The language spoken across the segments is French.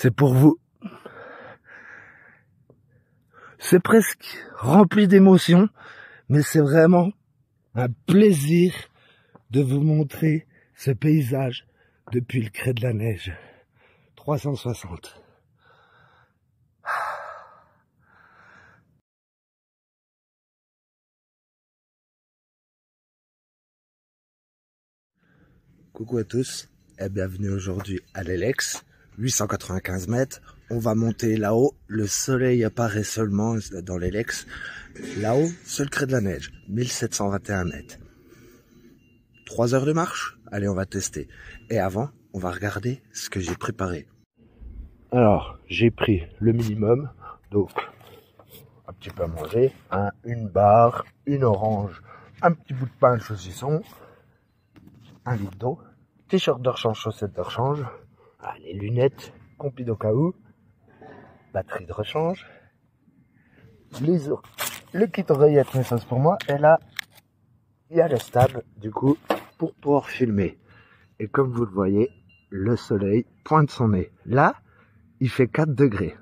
c'est pour vous. C'est presque rempli d'émotions, mais c'est vraiment un plaisir de vous montrer ce paysage depuis le Crêt de la Neige. 360. Coucou à tous et bienvenue aujourd'hui à l'Elex, 895 mètres. On va monter là-haut, le soleil apparaît seulement dans l'Elex. Là-haut, c'est le Crêt de la Neige, 1721 mètres. 3 heures de marche? Allez, on va tester. Et avant, on va regarder ce que j'ai préparé. Alors, j'ai pris le minimum, donc un petit peu à manger, une barre, une orange, un petit bout de pain de saucisson, 1 litre d'eau, t-shirt de rechange, chaussettes de rechange, les lunettes, compil au cas où, batterie de rechange, le kit oreillette, mais ça c'est pour moi, et là, il y a le stable, du coup, pour pouvoir filmer. Et comme vous le voyez, le soleil pointe son nez. Là, il fait 4 degrés.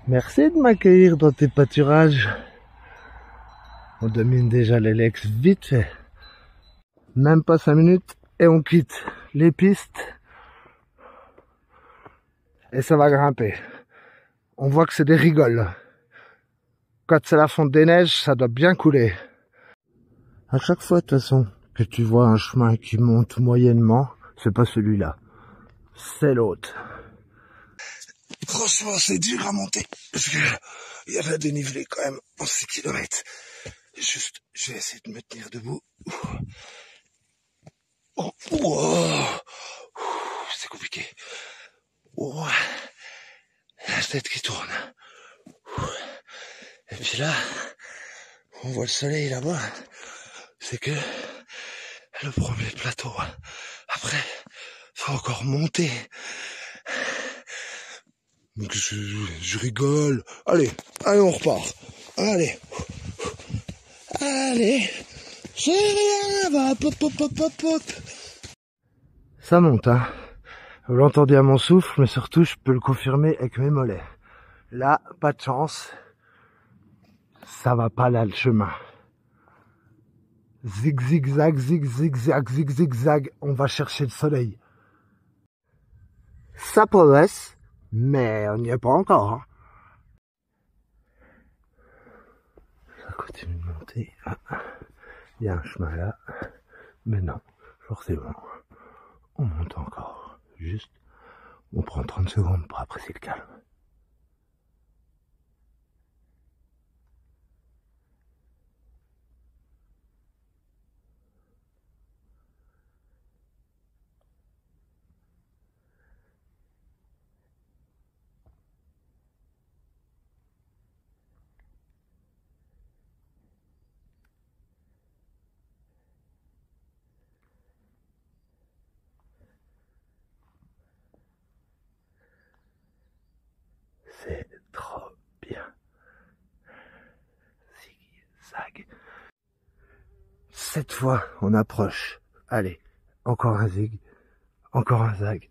Merci de m'accueillir dans tes pâturages. On domine déjà l'Elex vite fait. Même pas 5 minutes et on quitte les pistes. Et ça va grimper. On voit que c'est des rigoles. Quand c'est la fonte des neiges, ça doit bien couler. À chaque fois, de toute façon, que tu vois un chemin qui monte moyennement, c'est pas celui-là. C'est l'autre. Franchement, c'est dur à monter. Parce que il y a la dénivelé quand même en 6 km. Juste, je vais essayer de me tenir debout. Oh, c'est compliqué. Oh, la tête qui tourne. Et puis là, on voit le soleil là-bas. C'est que le premier plateau. Après, faut encore monter. Donc je rigole. Allez, on repart. Allez, j'ai rien, va, pop. Ça monte, hein. Vous l'entendez à mon souffle, mais surtout, je peux le confirmer avec mes mollets. Là, pas de chance. Ça va pas là, le chemin. Zigzag, on va chercher le soleil. Ça progresse, mais on n'y est pas encore. Hein. Ça continue de monter. Il y a un chemin là, mais non, forcément, on monte encore. Juste, on prend 30 secondes pour apprécier le calme. C'est trop bien. Zigzag. Cette fois, on approche. Allez, encore un zig. Encore un zag.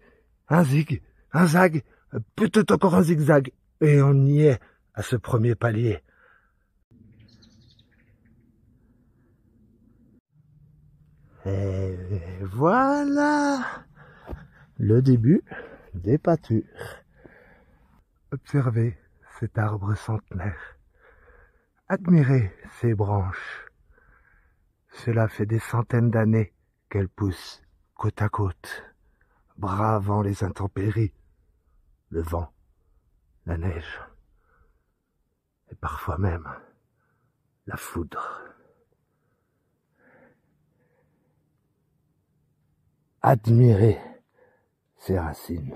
Un zig. Un zag. Peut-être encore un zigzag. Et on y est à ce premier palier. Et voilà le début des pâtures. Observez cet arbre centenaire. Admirez ses branches. Cela fait des centaines d'années qu'elles poussent côte à côte, bravant les intempéries, le vent, la neige, et parfois même la foudre. Admirez ces racines.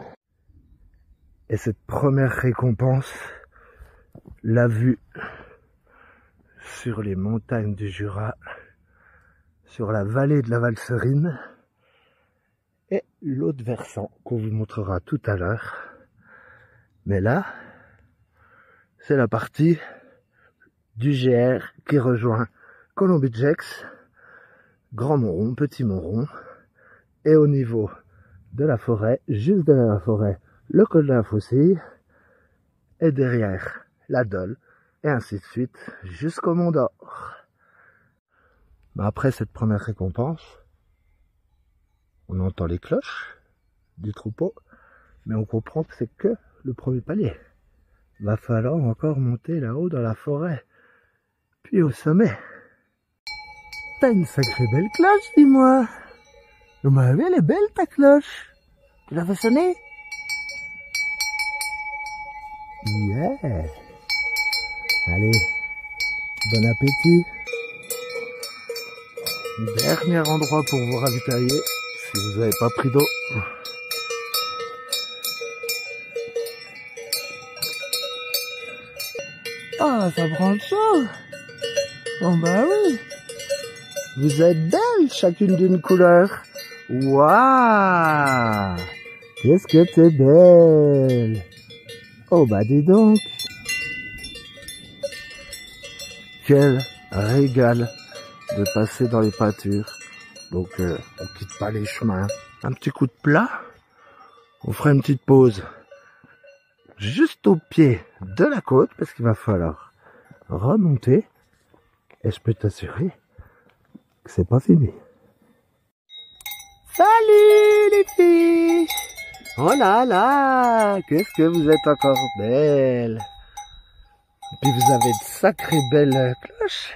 Et cette première récompense, la vue sur les montagnes du Jura, sur la vallée de la Valserine, et l'autre versant qu'on vous montrera tout à l'heure. Mais là, c'est la partie du GR qui rejoint Colombidgex, Grand Montrond, Petit Montrond, et au niveau de la forêt, juste derrière la forêt, le col de la Faucille, et derrière la Dole, et ainsi de suite, jusqu'au Mont d'Or. Mais après cette première récompense, on entend les cloches du troupeau, mais on comprend que c'est que le premier palier. Va falloir encore monter là-haut dans la forêt, puis au sommet. T'as une sacrée belle cloche, dis-moi. Mais elle est belle ta cloche. Tu l'as fait sonner? Yeah. Allez, bon appétit. Dernier endroit pour vous ravitailler, si vous n'avez pas pris d'eau. Ah, ça prend chaud. Bon bah oui. Vous êtes belles, chacune d'une couleur. Waouh! Qu'est-ce que t'es belle! Oh bah dis donc! Quel régal de passer dans les pâtures. Donc on quitte pas les chemins. Un petit coup de plat. On fera une petite pause juste au pied de la côte parce qu'il va falloir remonter. Et je peux t'assurer que c'est pas fini. Salut les filles! Oh là là! Qu'est-ce que vous êtes encore belles! Et puis vous avez de sacrées belles cloches.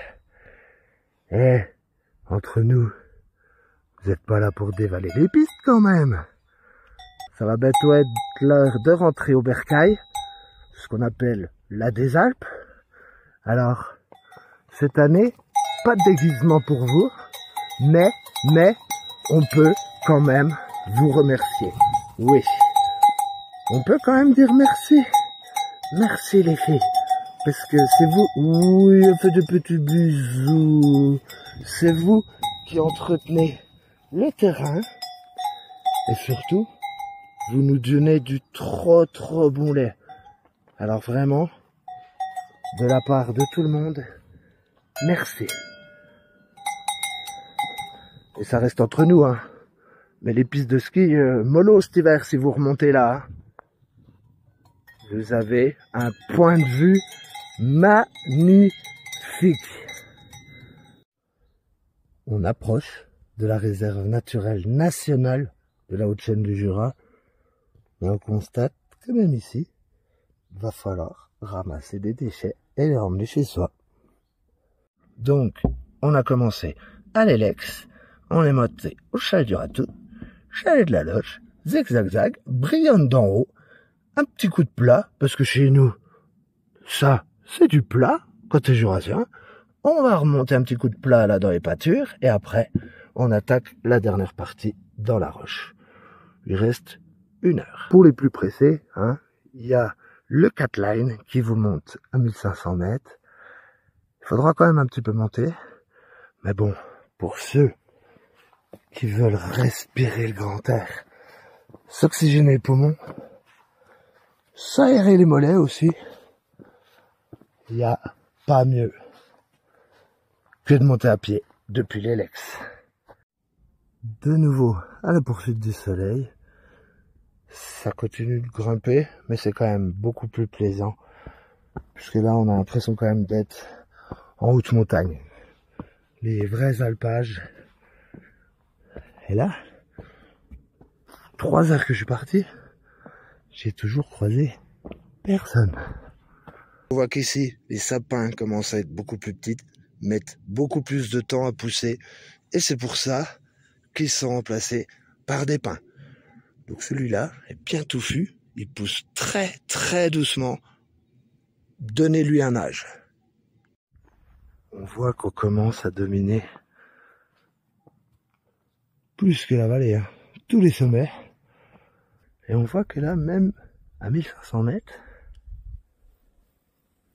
Eh, entre nous, vous n'êtes pas là pour dévaler les pistes quand même. Ça va bientôt être l'heure de rentrer au bercail, ce qu'on appelle la des Alpes. Alors, cette année, pas de déguisement pour vous, mais on peut quand même vous remercier. Oui, on peut quand même dire merci. Merci les filles, parce que c'est vous, oui, on fait de petits bisous. C'est vous qui entretenez le terrain et surtout, vous nous donnez du trop bon lait. Alors vraiment, de la part de tout le monde, merci. Et ça reste entre nous, hein. Mais les pistes de ski, mollo cet hiver si vous remontez là. Hein. Vous avez un point de vue magnifique. On approche de la réserve naturelle nationale de la Haute-Chaîne du Jura. Et on constate que même ici, il va falloir ramasser des déchets et les ramener chez soi. Donc, on a commencé à l'Elex, on est monté au chalet du Ratou, chalet de la Loche, zigzag, brillante d'en haut, un petit coup de plat, parce que chez nous, ça, c'est du plat, côté jurassien. On va remonter un petit coup de plat là dans les pâtures, et après, on attaque la dernière partie dans la roche. Il reste 1 heure. Pour les plus pressés, hein, il y a le Catline qui vous monte à 1500 mètres. Il faudra quand même un petit peu monter. Mais bon, pour ceux qui veulent respirer le grand air, s'oxygéner les poumons, s'aérer les mollets aussi, il n'y a pas mieux que de monter à pied depuis l'Elex. De nouveau à la poursuite du soleil. Ça continue de grimper, mais c'est quand même beaucoup plus plaisant. Puisque là, on a l'impression quand même d'être en haute montagne. Les vrais alpages. Et là, 3 heures que je suis parti, j'ai toujours croisé personne. On voit qu'ici, les sapins commencent à être beaucoup plus petits, mettent beaucoup plus de temps à pousser. Et c'est pour ça qu'ils sont remplacés par des pins. Donc celui-là est bien touffu, il pousse très doucement. Donnez-lui un âge. On voit qu'on commence à dominer plus que la vallée, hein. Tous les sommets. Et on voit que là, même à 1500 mètres,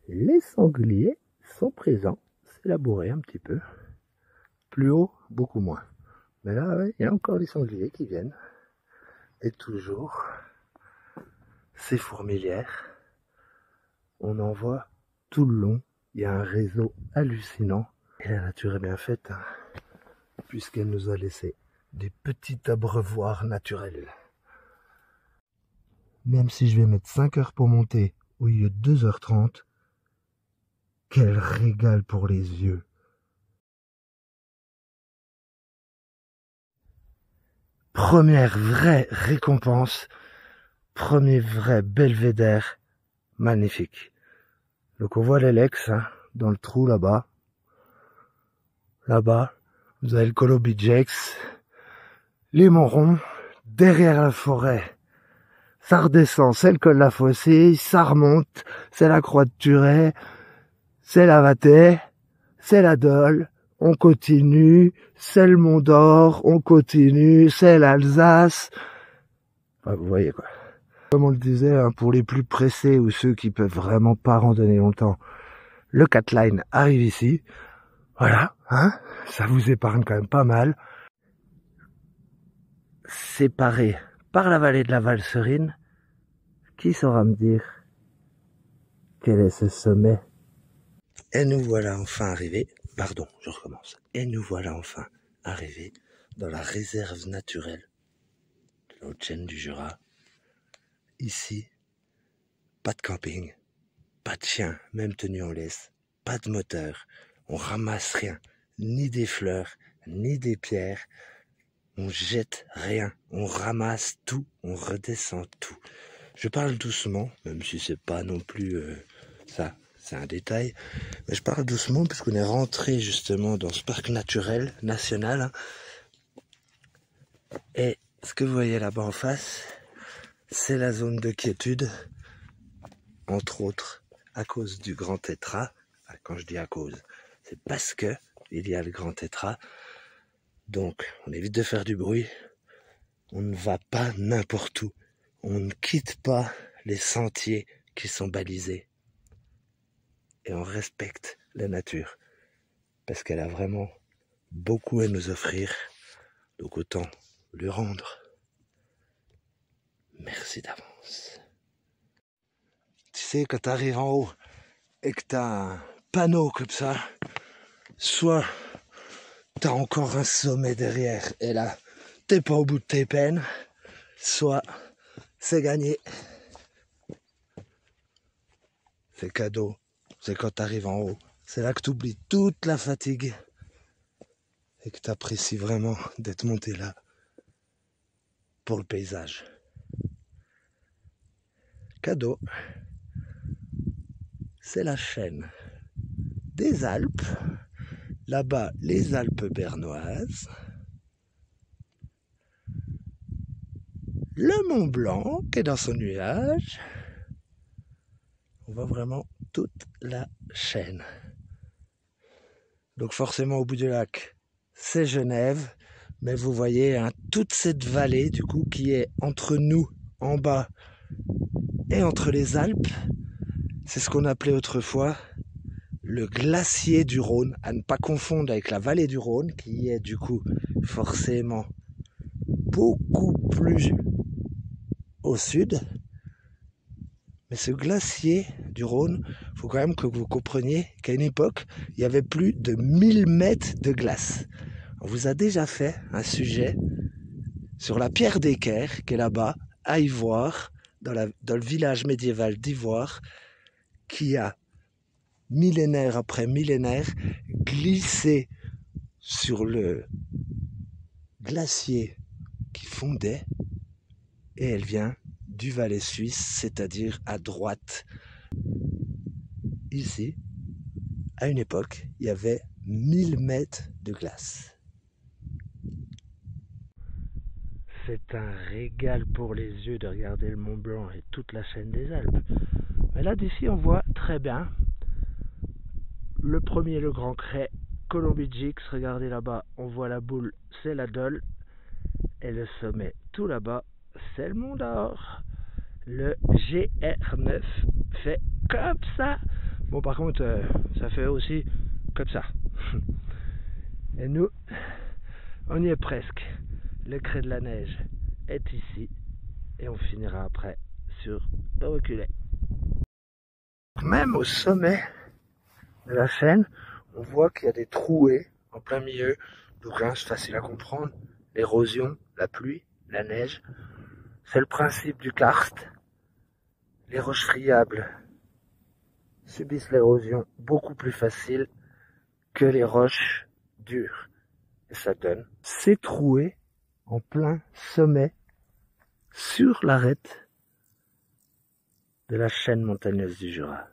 les sangliers sont présents. C'est labouré un petit peu. Plus haut, beaucoup moins. Mais là, ouais, il y a encore les sangliers qui viennent. Et toujours ces fourmilières. On en voit tout le long. Il y a un réseau hallucinant. Et la nature est bien faite, hein, puisqu'elle nous a laissé des petits abreuvoirs naturels. Même si je vais mettre 5 heures pour monter au lieu de 2h30, quel régal pour les yeux. Première vraie récompense, premier vrai belvédère, magnifique. Donc on voit l'Elex, hein, dans le trou là-bas. Là-bas, vous avez le Colombie Jakes, les Montrons, derrière la forêt. Ça redescend, c'est le col de la Fossée, ça remonte, c'est la Croix de Turet, c'est la Vatay, c'est la Dole, on continue, c'est le Mont d'Or, on continue, c'est l'Alsace. Enfin, vous voyez quoi. Comme on le disait, hein, pour les plus pressés ou ceux qui peuvent vraiment pas randonner longtemps, le Catline arrive ici. Voilà, hein, ça vous épargne quand même pas mal. Séparé par la vallée de la Valserine, qui saura me dire quel est ce sommet? Et nous voilà enfin arrivés, pardon, je recommence. Et nous voilà enfin arrivés dans la réserve naturelle de la Haute-Chaîne du Jura. Ici, pas de camping, pas de chien, même tenu en laisse, pas de moteur, on ramasse rien, ni des fleurs, ni des pierres, on jette rien, on ramasse tout, on redescend tout. Je parle doucement, même si c'est pas non plus ça, c'est un détail, mais je parle doucement puisqu'on est rentré justement dans ce parc naturel national, hein. Et ce que vous voyez là-bas en face, c'est la zone de quiétude, entre autres à cause du grand tétra. Quand je dis à cause, c'est parce que il y a le grand tétra, donc on évite de faire du bruit, on ne va pas n'importe où, on ne quitte pas les sentiers qui sont balisés et on respecte la nature parce qu'elle a vraiment beaucoup à nous offrir, donc autant lui rendre merci d'avance. Tu sais, quand tu arrives en haut et que tu as un panneau comme ça, soit tu as encore un sommet derrière et là t'es pas au bout de tes peines, soit c'est gagné. C'est cadeau, c'est quand tu arrives en haut, c'est là que tu oublies toute la fatigue et que tu apprécies vraiment d'être monté là pour le paysage. Cadeau, c'est la chaîne des Alpes, là-bas les Alpes bernoises, le Mont Blanc qui est dans son nuage. On voit vraiment toute la chaîne. Donc forcément au bout du lac, c'est Genève, mais vous voyez hein, toute cette vallée du coup qui est entre nous en bas et entre les Alpes, c'est ce qu'on appelait autrefois le glacier du Rhône, à ne pas confondre avec la vallée du Rhône qui est du coup forcément beaucoup plus au sud. Mais ce glacier du Rhône, il faut quand même que vous compreniez qu'à une époque, il y avait plus de 1000 mètres de glace. On vous a déjà fait un sujet sur la pierre d'Équerre, qui est là-bas, à Ivoire, dans le village médiéval d'Ivoire, qui a, millénaire après millénaire, glissé sur le glacier qui fondait, et elle vient du Valais suisse, c'est-à-dire à droite. Ici, à une époque, il y avait 1000 mètres de glace. C'est un régal pour les yeux de regarder le Mont Blanc et toute la chaîne des Alpes. Mais là, d'ici, on voit très bien le premier, le Grand Cray, Colombie Jakes. Regardez là-bas, on voit la boule, c'est la Dole. Et le sommet, tout là-bas, c'est le Mont d'Or. Le GR9 fait comme ça. Bon, par contre, ça fait aussi comme ça. Et nous, on y est presque. Le crêt de la neige est ici. Et on finira après sur le reculé. Même au sommet de la chaîne, on voit qu'il y a des trouées en plein milieu. Donc là, c'est facile à comprendre. L'érosion, la pluie, la neige. C'est le principe du karst. les roches friables subissent l'érosion beaucoup plus facile que les roches dures. Et ça donne ces trouées en plein sommet sur l'arête de la chaîne montagneuse du Jura.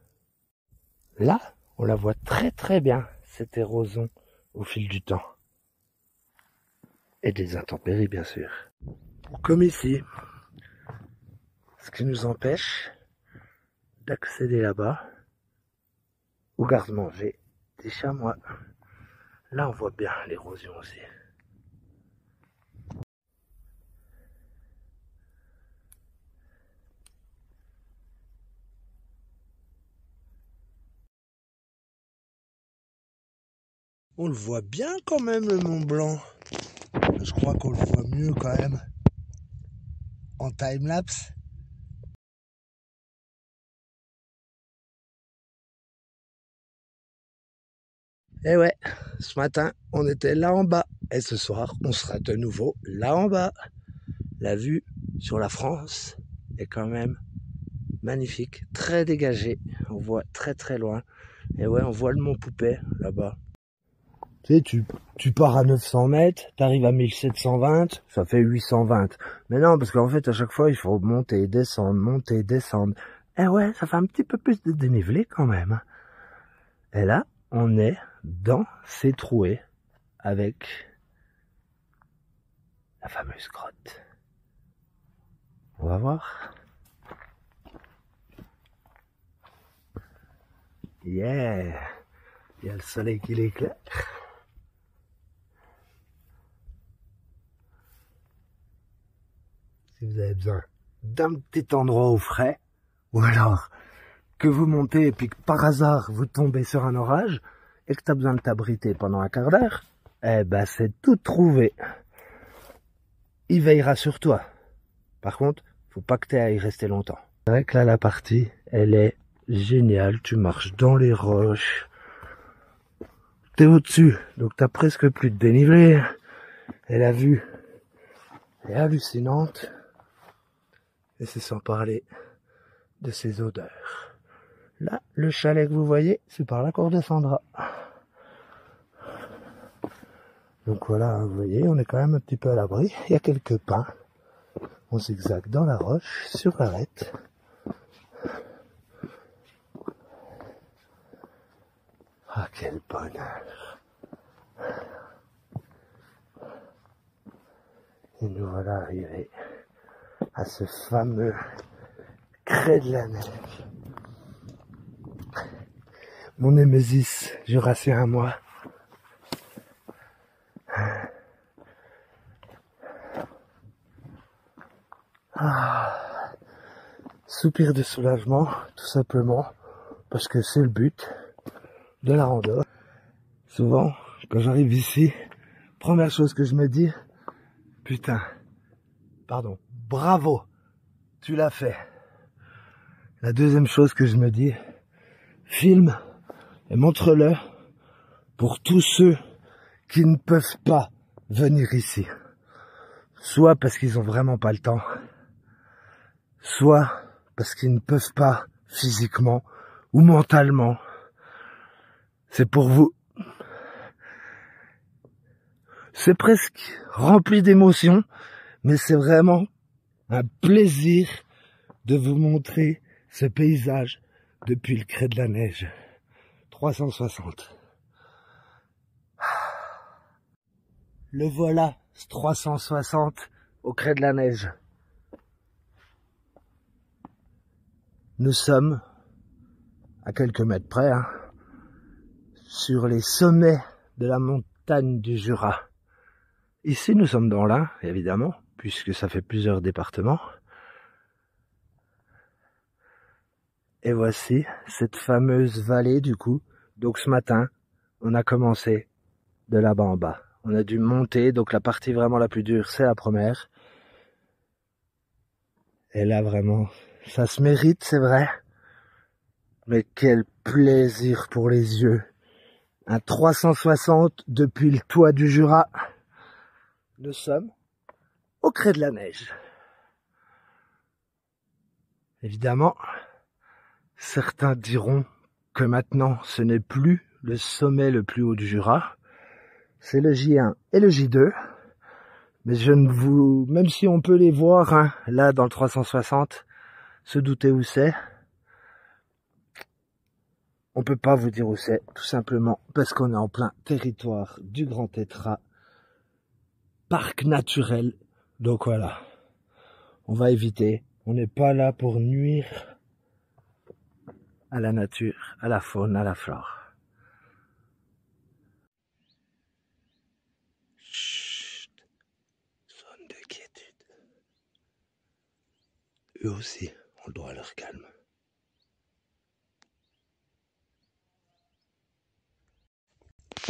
Là, on la voit très bien, cette érosion au fil du temps. Et des intempéries, bien sûr. Comme ici, ce qui nous empêche d'accéder là-bas au garde-manger des chamois. Là, on voit bien l'érosion aussi. On le voit bien quand même, le Mont Blanc. Je crois qu'on le voit mieux quand même en time-lapse. Et ouais, ce matin, on était là en bas. Et ce soir, on sera de nouveau là en bas. La vue sur la France est quand même magnifique, très dégagée. On voit très loin. Et ouais, on voit le Mont Poupet là-bas. Tu sais, tu pars à 900 mètres, t'arrives à 1720, ça fait 820. Mais non, parce qu'en fait, à chaque fois, il faut monter et descendre, monter et descendre. Et ouais, ça fait un petit peu plus de dénivelé quand même. Et là, on est dans ces trouées avec la fameuse grotte. On va voir. Yeah! Il y a le soleil qui l'éclaire. Si vous avez besoin d'un petit endroit au frais, ou alors que vous montez et puis que par hasard vous tombez sur un orage et que tu as besoin de t'abriter pendant un quart d'heure, eh ben c'est tout trouvé. Il veillera sur toi. Par contre, faut pas que tu aies à y rester longtemps. C'est vrai que là, la partie, elle est géniale. Tu marches dans les roches. T'es au-dessus, donc t'as presque plus de dénivelé. Et la vue est hallucinante. Et c'est sans parler de ses odeurs. Là, le chalet que vous voyez, c'est par là qu'on redescendra. Donc voilà, vous voyez, on est quand même un petit peu à l'abri. Il y a quelques pins. On zigzague dans la roche, sur l'arête. Ah, quel bonheur! Et nous voilà arrivés à ce fameux crêt de la neige. Mon némésis jurassien à moi. Ah, soupir de soulagement, tout simplement, parce que c'est le but de la rando. Souvent, quand j'arrive ici, première chose que je me dis, putain, pardon, bravo, tu l'as fait. La deuxième chose que je me dis, filme et montre-le pour tous ceux qui ne peuvent pas venir ici. Soit parce qu'ils ont vraiment pas le temps, soit parce qu'ils ne peuvent pas physiquement ou mentalement. C'est pour vous. C'est presque rempli d'émotions, mais c'est vraiment un plaisir de vous montrer ce paysage depuis le crêt de la neige. 360. Le voilà, ce 360 au crêt de la neige. Nous sommes, à quelques mètres près, sur les sommets de la montagne du Jura. Ici, nous sommes dans l'Ain, évidemment, puisque ça fait plusieurs départements. Et voici cette fameuse vallée, du coup. Donc ce matin, on a commencé de là-bas en bas. On a dû monter, donc la partie vraiment la plus dure, c'est la première. Et là, vraiment, ça se mérite, c'est vrai. Mais quel plaisir pour les yeux. Un 360 depuis le toit du Jura. Nous sommes au crêt de la neige. Évidemment, Certains diront que maintenant ce n'est plus le sommet le plus haut du Jura, c'est le J1 et le J2. Mais même si on peut les voir hein, là dans le 360, se douter où c'est, on peut pas vous dire où c'est, tout simplement parce qu'on est en plein territoire du Grand Tétras, parc naturel. Donc voilà, on va éviter, on n'est pas là pour nuire à la nature, à la faune, à la flore. Chut, zone de quiétude. Eux aussi ont le droit à leur calme.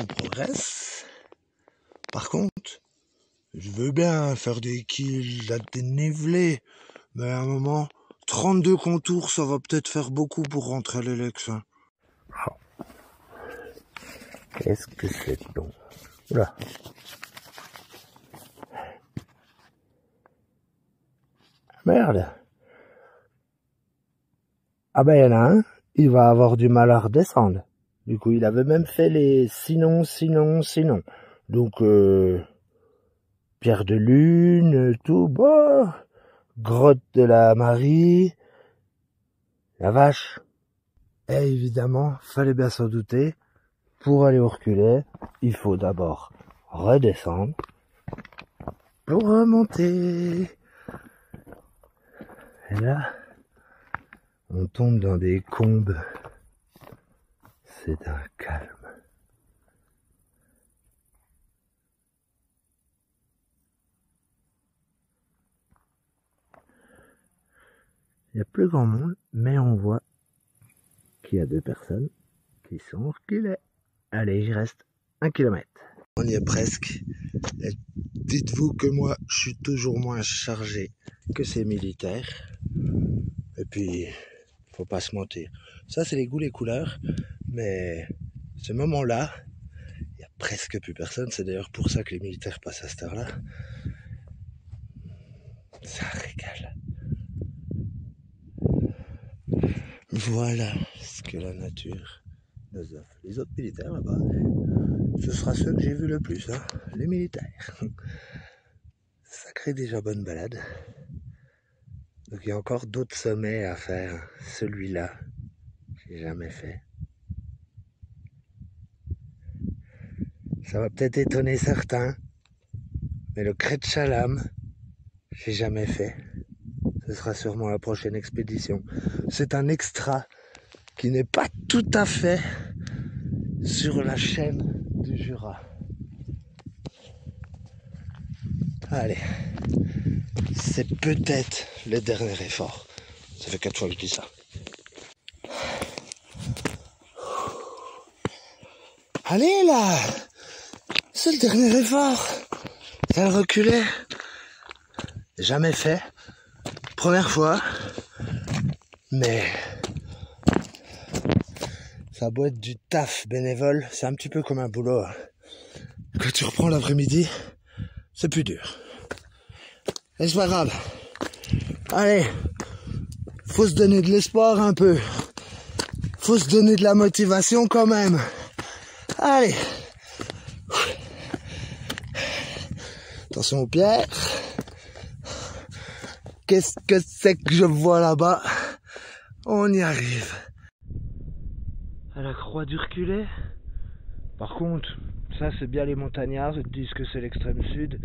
On progresse. Par contre, je veux bien faire des kills, à déniveler, mais à un moment, 32 contours, ça va peut-être faire beaucoup pour rentrer à l'Elex. Hein. Oh. Qu'est-ce que c'est long. Oula. Merde. Ah ben il y en a un, il va avoir du mal à redescendre. Du coup, il avait même fait les sinon. Donc, Pierre de Lune, tout, bon, grotte de la Marie, la vache. Et évidemment, fallait bien s'en douter, pour aller au reculé, il faut d'abord redescendre pour remonter. Et là, on tombe dans des combes. C'est un calme. Il n'y a plus grand monde, mais on voit qu'il y a 2 personnes qui sont reculées. Allez, j'y reste 1 kilomètre. On y est presque. Et dites-vous que moi, je suis toujours moins chargé que ces militaires. Et puis, faut pas se mentir. Ça, c'est les goûts, les couleurs. Mais ce moment-là, il y a presque plus personne. C'est d'ailleurs pour ça que les militaires passent à cette heure-là. Ça régale. Voilà ce que la nature nous offre. Les autres militaires là-bas, ce sera ceux que j'ai vu le plus, hein, les militaires. Sacrée déjà bonne balade. Donc il y a encore d'autres sommets à faire. Celui-là, j'ai jamais fait. Ça va peut-être étonner certains, mais le Crêt de Chalam, j'ai jamais fait. Ce sera sûrement la prochaine expédition. C'est un extra qui n'est pas tout à fait sur la chaîne du Jura. Allez, c'est peut-être le dernier effort. Ça fait 4 fois que je dis ça. Allez là, c'est le dernier effort. Ça reculait. Jamais fait. Première fois. Mais ça a beau être du taf bénévole, c'est un petit peu comme un boulot. Quand tu reprends l'après-midi, c'est plus dur. Et c'est pas grave. Allez, faut se donner de l'espoir un peu. Faut se donner de la motivation quand même. Allez. Attention aux pierres. Qu'est-ce que c'est que je vois là-bas? On y arrive. À la croix du reculé. Par contre, ça c'est bien les montagnards, ils te disent que c'est l'extrême sud.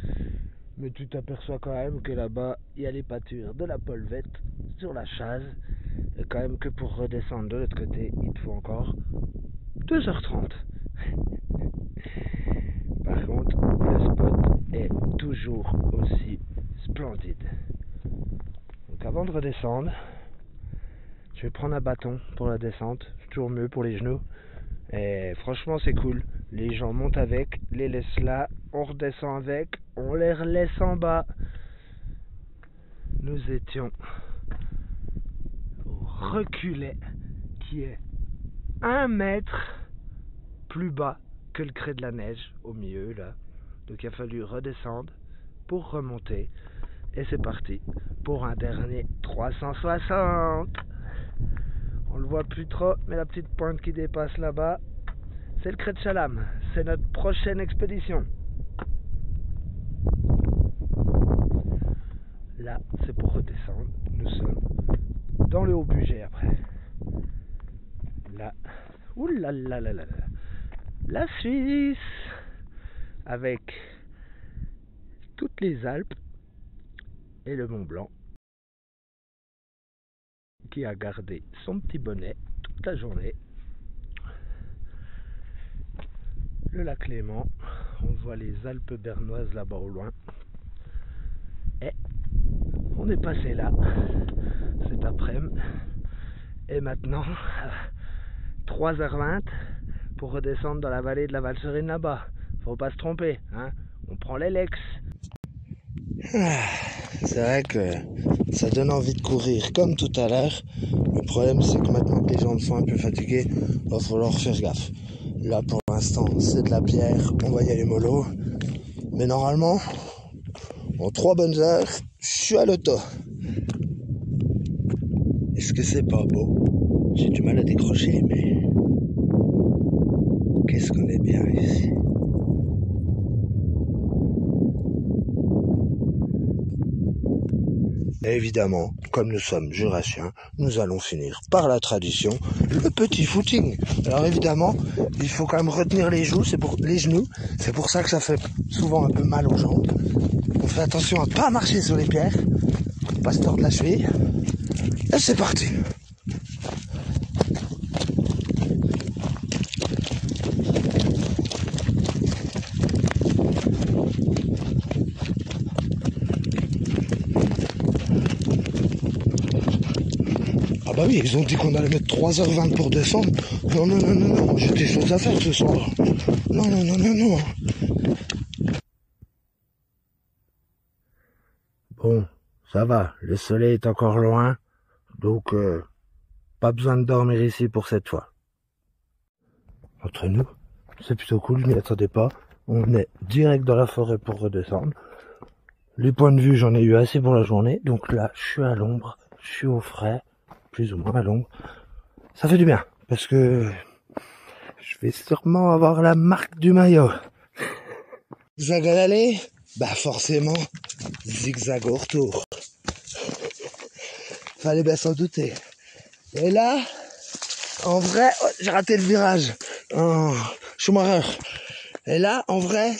Mais tu t'aperçois quand même que là-bas, il y a les pâtures de la Polvette sur la Chaz. Et quand même que pour redescendre de l'autre côté, il te faut encore 2h30. Par contre, le spot est toujours aussi splendide. Donc avant de redescendre, je vais prendre un bâton pour la descente. C'est toujours mieux pour les genoux. Et franchement, c'est cool. Les gens montent avec, les laissent là, on redescend avec, on les relaisse en bas. Nous étions au reculé qui est 1 mètre plus bas que le Crêt de la Neige au milieu là. Donc il a fallu redescendre pour remonter. Et c'est parti pour un dernier 360. On le voit plus trop, mais la petite pointe qui dépasse là-bas, c'est le Crêt de Chalam. C'est notre prochaine expédition. Là, c'est pour redescendre. Nous sommes dans le Haut-Bugey après. Là, oulalalala, la Suisse, avec toutes les Alpes et le Mont Blanc, qui a gardé son petit bonnet toute la journée. Le lac Léman, on voit les Alpes bernoises là-bas au loin. Et on est passé là cet après-midi. Et maintenant, 3h20 pour redescendre dans la vallée de la Valserine là-bas. Faut pas se tromper, hein. On prend l'Elex. C'est vrai que ça donne envie de courir comme tout à l'heure. Le problème c'est que maintenant que les jambes sont un peu fatiguées, il va falloir faire gaffe. Là pour l'instant c'est de la pierre, on va y aller mollo. Mais normalement, en 3 bonnes heures, je suis à l'auto. Est-ce que c'est pas beau? J'ai du mal à décrocher, mais qu'est-ce qu'on est bien ici. Et évidemment, comme nous sommes jurassiens, nous allons finir par la tradition, le petit footing. Alors évidemment, il faut quand même retenir les genoux, c'est pour ça que ça fait souvent un peu mal aux jambes. On fait attention à ne pas marcher sur les pierres, pas se tordre la cheville. Et c'est parti. Ah bah oui, ils ont dit qu'on allait mettre 3h20 pour descendre. Non, non, non, non, non, j'ai des choses à faire ce soir. Non, non, non, non, non. Bon, ça va, le soleil est encore loin, donc pas besoin de dormir ici pour cette fois. Entre nous, c'est plutôt cool, je m'y attendais pas. On est direct dans la forêt pour redescendre. Les points de vue, j'en ai eu assez pour la journée, donc là, je suis à l'ombre, je suis au frais. Plus ou moins à l'ombre. Ça fait du bien, parce que je vais sûrement avoir la marque du maillot. Zigzag à l'aller, bah forcément, zigzag au retour. Fallait bien s'en douter. Et là, en vrai, oh, j'ai raté le virage. Oh, Schumacher. Et là, en vrai,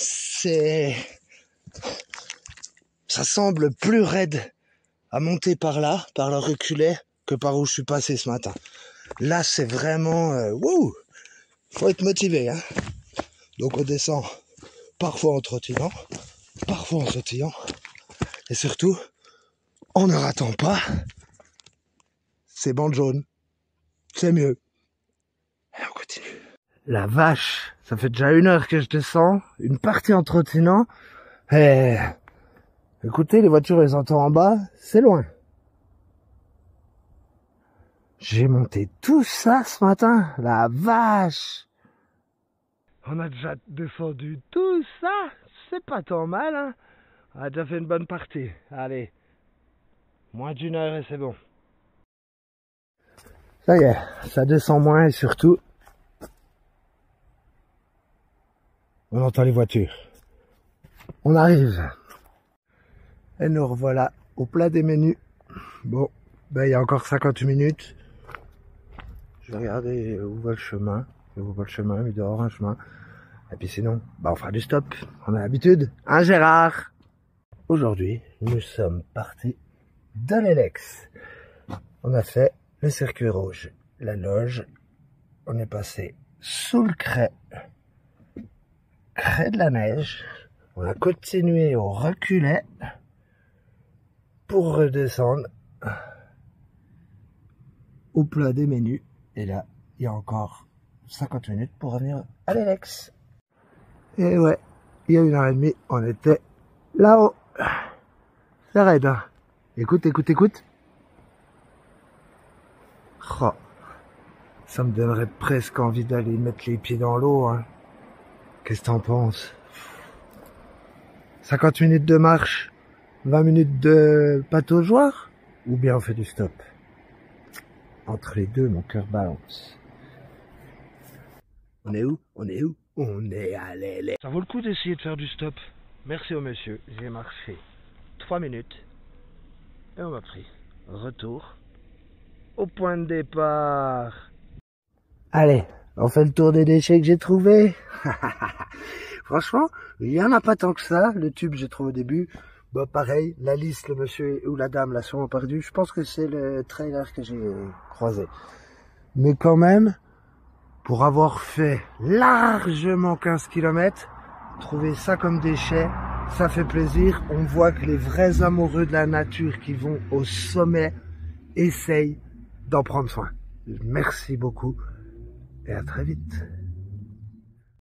ça semble plus raide à monter par là, par le reculé, que par où je suis passé ce matin. Là, c'est vraiment... wouh, faut être motivé, hein. Donc on descend parfois en trottinant, parfois en sautillant, et surtout, on ne rattend pas ces bandes jaunes. C'est mieux. Et on continue. La vache, ça fait déjà 1 heure que je descends, une partie en trottinant, et... écoutez, les voitures, elles entendent en bas, c'est loin. J'ai monté tout ça ce matin, la vache. On a déjà descendu tout ça, c'est pas tant mal, hein. On a déjà fait une bonne partie. Allez, moins d'1 heure et c'est bon. Ça y est, ça descend moins et surtout, on entend les voitures. On arrive. Et nous revoilà au plat des menus. Bon, ben il y a encore 58 minutes. Je vais regarder où va le chemin. Je vois pas le chemin, mais il doit y avoir un chemin. Et puis sinon, bah on fera du stop. On a l'habitude. Hein, Gérard? Aujourd'hui, nous sommes partis de l'Elex. On a fait le circuit rouge, la loge. On est passé sous le crêt de la neige. On a continué au reculé pour redescendre au plat des menus. Et là, il y a encore 50 minutes pour revenir à l'Elex. Et ouais, il y a 1h30, on était là-haut. C'est raide, hein. Écoute, écoute, écoute. Oh, ça me donnerait presque envie d'aller mettre les pieds dans l'eau, hein. Qu'est-ce que t'en penses? 50 minutes de marche, 20 minutes de pataugeoire, ou bien on fait du stop? Entre les deux, mon cœur balance. On est où? On est où? On est à l'Elex. Ça vaut le coup d'essayer de faire du stop. Merci au monsieur. J'ai marché 3 minutes. Et on m'a pris. Retour au point de départ. Allez, on fait le tour des déchets que j'ai trouvés. Franchement, il n'y en a pas tant que ça. Le tube, j'ai trouvé au début. Bah, pareil, la liste, le monsieur ou la dame l'a sûrement perdu. Je pense que c'est le trailer que j'ai croisé. Mais quand même, pour avoir fait largement 15 km, trouver ça comme déchet, ça fait plaisir. On voit que les vrais amoureux de la nature qui vont au sommet essayent d'en prendre soin. Merci beaucoup et à très vite.